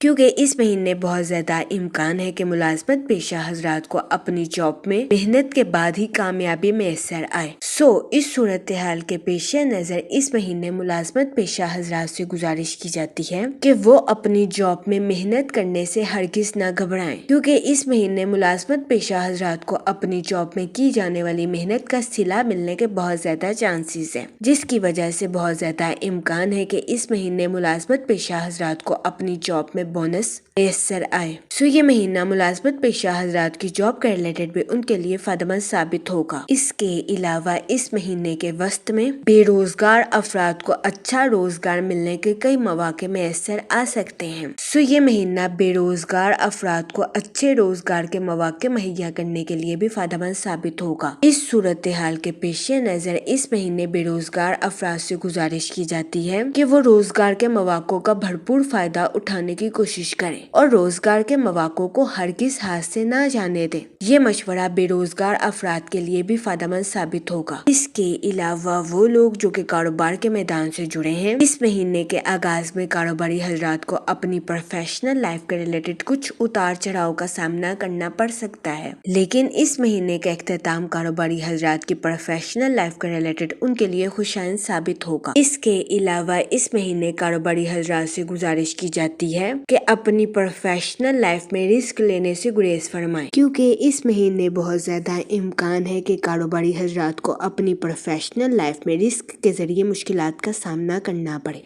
کیونکہ اس مہینے بہت زیادہ امکان ہے کہ ملازمت پیشہ حضرات کو اپنی جاب میں محنت کے بعد ہی کامیابی میسر آئے۔ اس صورتحال کے پیش نظر اس مہینے ملازمت پیشہ حضرات سے گزارش کی جاتی ہے کہ وہ اپنی جاب میں محنت کرنے سے ہرگز نہ گھبرائیں، کیونکہ اس مہینے ملازمت پیشہ حضرات کو اپنی جاب میں کی جانے والی محنت کا صلہ ملنے کے بہت زیادہ چانسز ہیں، جس کی وجہ سے بہت زیادہ امکان ہے کہ اس مہینے ملازمت پیشہ حضرات کو اپنی جاب میں بونس میسر آئے۔ یہ مہینہ ملازمت پیشہ حضرات کی جاب کے ریلیٹڈ بھی ان کے لیے فائدہ مند ثابت ہوگا۔ اس کے علاوہ اس مہینے کے وسط میں بے روزگار افراد کو اچھا روزگار ملنے کے کئی مواقع میسر آ سکتے ہیں۔ یہ مہینہ بے روزگار افراد کو اچھے روزگار کے مواقع مہیا کرنے کے لیے بھی فائدہ مند ثابت ہوگا۔ اس صورتحال کے پیش نظر اس مہینے بے روزگار افراد سے گزارش کی جاتی ہے کہ وہ روزگار کے مواقع کا بھرپور فائدہ اٹھانے کی کوشش کریں اور روزگار کے مواقع کو ہرگز ہاتھ سے نہ جانے دیں۔ یہ مشورہ بے روزگار افراد کے لیے بھی فائدہ مند ثابت ہوگا۔ اس کے علاوہ وہ لوگ جو کہ کاروبار کے میدان سے جڑے ہیں، اس مہینے کے آغاز میں کاروباری حضرات کو اپنی پروفیشنل لائف کے ریلیٹڈ کچھ اتار چڑھاؤ کا سامنا کرنا پڑ سکتا ہے، لیکن اس مہینے کا اختتام کاروباری حضرات کی پروفیشنل لائف کے ریلیٹڈ ان کے لیے خوشائند ثابت ہوگا۔ اس کے علاوہ اس مہینے کاروباری حضرات سے گزارش کی جاتی ہے کہ اپنی پروفیشنل لائف میں رسک لینے سے گریز فرمائیں، کیونکہ اس مہینے بہت زیادہ امکان ہے کہ کاروباری حضرات کو اپنی پروفیشنل لائف میں رسک کے ذریعے مشکلات کا سامنا کرنا پڑے۔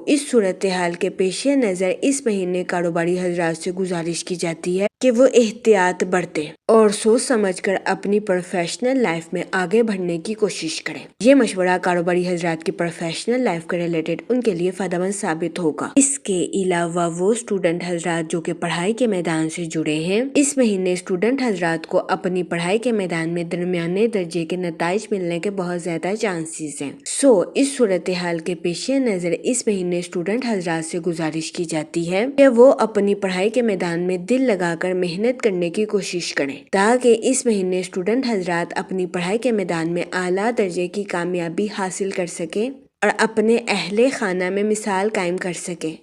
اس صورتحال کے پیش نظر اس مہینے کاروباری حضرات سے گزارش کی جاتی ہے کہ وہ احتیاط برتیں اور سوچ سمجھ کر اپنی پروفیشنل لائف میں آگے بڑھنے کی کوشش کریں۔ یہ مشورہ کاروباری حضرات کی پروفیشنل لائف کے ریلیٹڈ ان کے لیے فائدہ مند ثابت ہوگا۔ اس کے علاوہ وہ اسٹوڈنٹ حضرات جو کہ پڑھائی کے میدان سے جڑے ہیں، اس مہینے اسٹوڈنٹ حضرات کو اپنی پڑھائی کے میدان میں درمیانے درجے کے نتائج ملنے کے بہت زیادہ چانسز ہیں۔ اس صورتحال کے پیش نظر اس مہینے اسٹوڈنٹ حضرات سے گزارش کی جاتی ہے کہ وہ اپنی پڑھائی کے میدان میں دل لگا کر محنت کرنے کی کوشش کریں، تاکہ اس مہینے اسٹوڈنٹ حضرات اپنی پڑھائی کے میدان میں اعلیٰ درجے کی کامیابی حاصل کر سکیں اور اپنے اہل خانہ میں مثال قائم کر سکے۔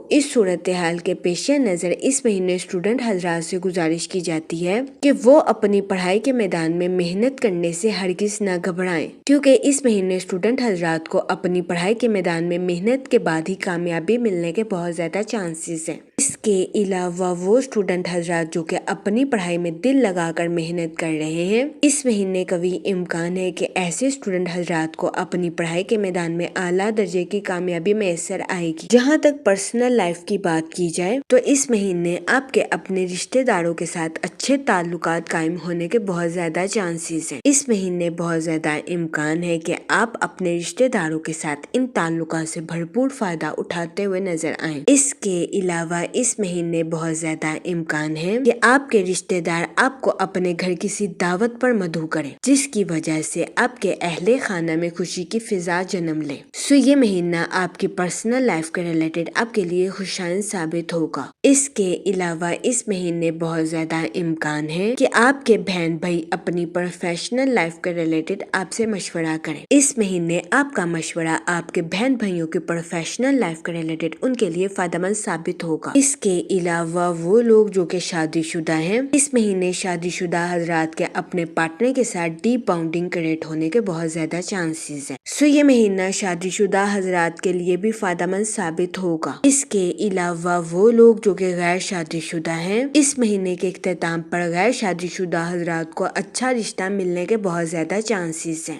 اس صورتحال کے پیش نظر اس مہینے اسٹوڈنٹ حضرات سے گزارش کی جاتی ہے کہ وہ اپنی پڑھائی کے میدان میں محنت کرنے سے ہرگز نہ گھبرائیں، کیونکہ اس مہینے اسٹوڈنٹ حضرات کو اپنی پڑھائی کے میدان میں محنت کے بعد ہی کامیابی ملنے کے بہت زیادہ چانسز ہیں۔ اس کے علاوہ وہ اسٹوڈنٹ حضرات جو کہ اپنی پڑھائی میں دل لگا کر محنت کر رہے ہیں، اس مہینے قوی امکان ہے کہ ایسے اسٹوڈنٹ حضرات کو اپنی پڑھائی کے میدان میں اعلیٰ درجے کی کامیابی میسر آئے گی۔ جہاں تک پرسنل لائف کی بات کی جائے تو اس مہینے آپ کے اپنے رشتہ داروں کے ساتھ اچھے تعلقات قائم ہونے کے بہت زیادہ چانسز ہیں۔ اس مہینے بہت زیادہ امکان ہے کہ آپ اپنے رشتہ داروں کے ساتھ ان تعلقات سے بھرپور فائدہ اٹھاتے ہوئے نظر آئیں۔ اس کے علاوہ اس مہینے بہت زیادہ امکان ہے کہ آپ کے رشتہ دار آپ کو اپنے گھر کسی دعوت پر مدعو کریں، جس کی وجہ سے آپ کے اہل خانہ میں خوشی کی فضا جنم لے۔ یہ مہینہ آپ کی پرسنل لائف کے ریلیٹڈ آپ کے لیے خوشائند ثابت ہوگا۔ اس کے علاوہ اس مہینے بہت زیادہ امکان ہے کہ آپ کے بہن بھائی اپنی پروفیشنل لائف کے ریلیٹڈ آپ سے مشورہ کریں۔ اس مہینے آپ کا مشورہ آپ کے بہن بھائیوں کی پروفیشنل لائف کے ریلیٹڈ ان کے لیے فائدہ مند ثابت ہوگا۔ اس کے علاوہ وہ لوگ جو کہ شادی شدہ ہیں، اس مہینے شادی شدہ حضرات کے اپنے پارٹنر کے ساتھ ڈیپ باؤنڈنگ کریٹ ہونے کے بہت زیادہ چانسز ہیں۔ یہ مہینہ شادی شدہ حضرات کے لیے بھی فائدہ مند ثابت ہوگا۔ اس کے علاوہ وہ لوگ جو کہ غیر شادی شدہ ہیں، اس مہینے کے اختتام پر غیر شادی شدہ حضرات کو اچھا رشتہ ملنے کے بہت زیادہ چانسز ہیں۔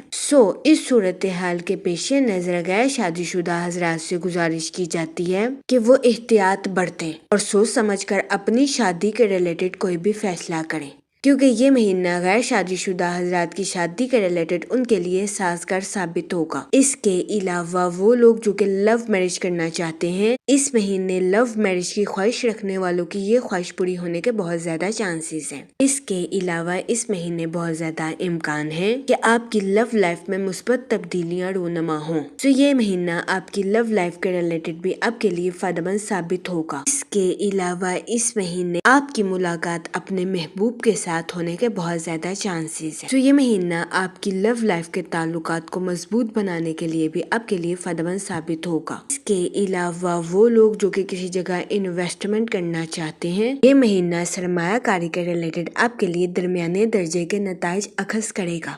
اس صورتحال کے پیش نظر غیر شادی شدہ حضرات سے گزارش کی جاتی ہے کہ وہ احتیاط برتیں اور سوچ سمجھ کر اپنی شادی کے ریلیٹڈ کوئی بھی فیصلہ کریں، کیونکہ یہ مہینہ غیر شادی شدہ حضرات کی شادی کے ریلیٹڈ ان کے لیے سازگار ثابت ہوگا۔ اس کے علاوہ وہ لوگ جو کہ لو میرج کرنا چاہتے ہیں، اس مہینے لو میرج کی خواہش رکھنے والوں کی یہ خواہش پوری ہونے کے بہت زیادہ چانسز ہیں۔ اس کے علاوہ اس مہینے بہت زیادہ امکان ہے کہ آپ کی لو لائف میں مثبت تبدیلیاں رونما ہوں۔ یہ مہینہ آپ کی لو لائف کے ریلیٹڈ بھی آپ کے لیے فائدہ مند ثابت ہوگا۔ اس کے علاوہ اس مہینے آپ کی ملاقات اپنے محبوب کے ساتھ ساتھ ہونے کے بہت زیادہ چانسز ہیں۔ تو یہ مہینہ آپ کی لو لائف کے تعلقات کو مضبوط بنانے کے لیے بھی آپ کے لیے فائدہ مند ثابت ہوگا۔ اس کے علاوہ وہ لوگ جو کہ کسی جگہ انویسٹمنٹ کرنا چاہتے ہیں، یہ مہینہ سرمایہ کاری کے ریلیٹڈ آپ کے لیے درمیانے درجے کے نتائج اخذ کرے گا۔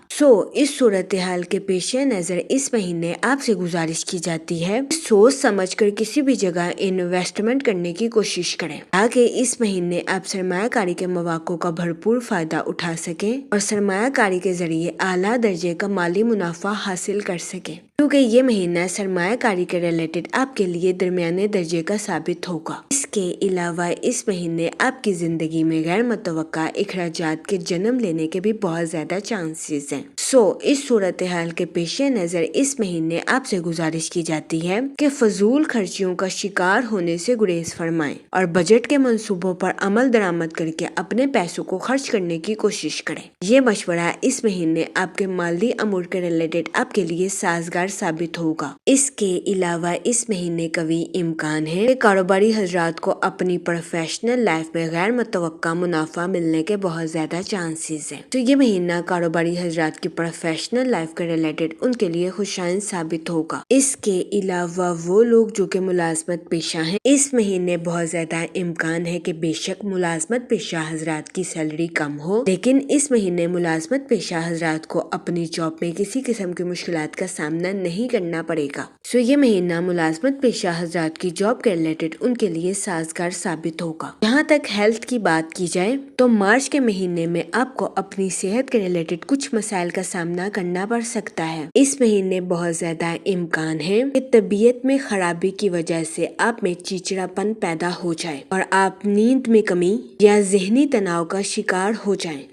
اس صورتحال کے پیش نظر اس مہینے آپ سے گزارش کی جاتی ہے سوچ سمجھ کر کسی بھی جگہ انویسٹمنٹ کرنے کی کوشش کریں تاکہ اس مہینے آپ سرمایہ کاری کے مواقع کا بھرپور فائدہ اٹھا سکیں اور سرمایہ کاری کے ذریعے اعلیٰ درجے کا مالی منافع حاصل کر سکیں، کیونکہ یہ مہینہ سرمایہ کاری کے ریلیٹڈ آپ کے لیے درمیانے درجے کا ثابت ہوگا۔ اس کے علاوہ اس مہینے آپ کی زندگی میں غیر متوقع اخراجات کے جنم لینے کے بھی بہت زیادہ چانسز ہیں۔ اس صورتحال کے پیش نظر اس مہینے آپ سے گزارش کی جاتی ہے کہ فضول خرچیوں کا شکار ہونے سے گریز فرمائیں اور بجٹ کے منصوبوں پر عمل درآمد کر کے اپنے پیسوں کو خرچ کرنے کی کوشش کریں۔ یہ مشورہ اس مہینے آپ کے مالی امور کے ریلیٹڈ آپ کے لیے سازگار ثابت ہوگا۔ اس کے علاوہ اس مہینے قوی امکان ہے کہ کاروباری حضرات کو اپنی پروفیشنل لائف میں غیر متوقع منافع ملنے کے بہت زیادہ چانسز ہیں۔ تو یہ مہینہ کاروباری حضرات کی پروفیشنل لائف کے ریلیٹڈ ان کے لیے خوشائن ثابت ہوگا۔ اس کے علاوہ وہ لوگ جو کہ ملازمت پیشہ ہیں، اس مہینے بہت زیادہ امکان ہے کہ بے شک ملازمت پیشہ حضرات کی سیلری کم ہو، لیکن اس مہینے ملازمت پیشہ حضرات کو اپنی جاب میں کسی قسم کی مشکلات کا سامنا نہیں کرنا پڑے گا۔ یہ مہینہ ملازمت پیشہ حضرات کی جاب کے ریلیٹڈ ان کے لیے سازگار ثابت ہوگا۔ جہاں تک ہیلتھ کی بات کی جائے تو مارچ کے مہینے میں آپ کو اپنی صحت کے ریلیٹڈ کچھ مسائل کا سامنا کرنا پڑ سکتا ہے۔ اس مہینے بہت زیادہ امکان ہے کہ طبیعت میں خرابی کی وجہ سے آپ میں چڑچڑاپن پیدا ہو جائے اور آپ نیند میں کمی یا ذہنی تناؤ کا شکار ہو جائیں۔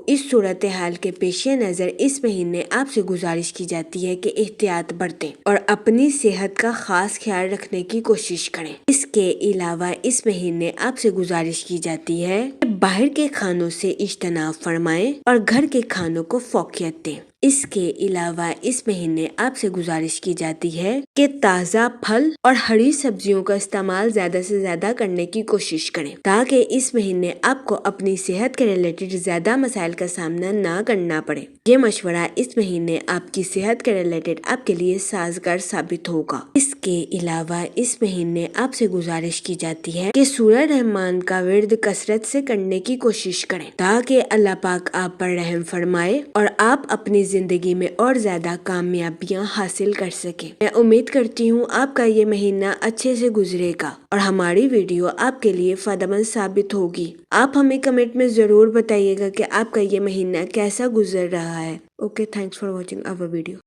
اس صورتحال کے پیش نظر اس مہینے آپ سے گزارش کی جاتی ہے کہ احتیاط برتیں اور اپنی صحت کا خاص خیال رکھنے کی کوشش کریں۔ اس کے علاوہ اس مہینے آپ سے گزارش کی جاتی ہے کہ باہر کے کھانوں سے اجتناب فرمائیں اور گھر کے کھانوں کو فوقیت دیں۔ اس کے علاوہ اس مہینے آپ سے گزارش کی جاتی ہے کہ تازہ پھل اور ہری سبزیوں کا استعمال زیادہ سے زیادہ کرنے کی کوشش کریں تاکہ اس مہینے آپ کو اپنی صحت کے ریلیٹڈ زیادہ مسائل کا سامنا نہ کرنا پڑے۔ یہ مشورہ اس مہینے آپ کی صحت کے ریلیٹڈ آپ کے لیے سازگار ثابت ہوگا۔ اس کے علاوہ اس مہینے آپ سے گزارش کی جاتی ہے کہ سورہ رحمان کا ورد کثرت سے کرنے کی کوشش کریں تاکہ اللہ پاک آپ پر رحم فرمائے اور آپ اپنی زندگی میں اور زیادہ کامیابیاں حاصل کر سکیں۔ میں امید کرتی ہوں آپ کا یہ مہینہ اچھے سے گزرے گا اور ہماری ویڈیو آپ کے لیے فائدہ مند ثابت ہوگی۔ آپ ہمیں کمنٹ میں ضرور بتائیے گا کہ آپ کا یہ مہینہ کیسا گزر رہا ہے۔ Okay, thanks for watching our video.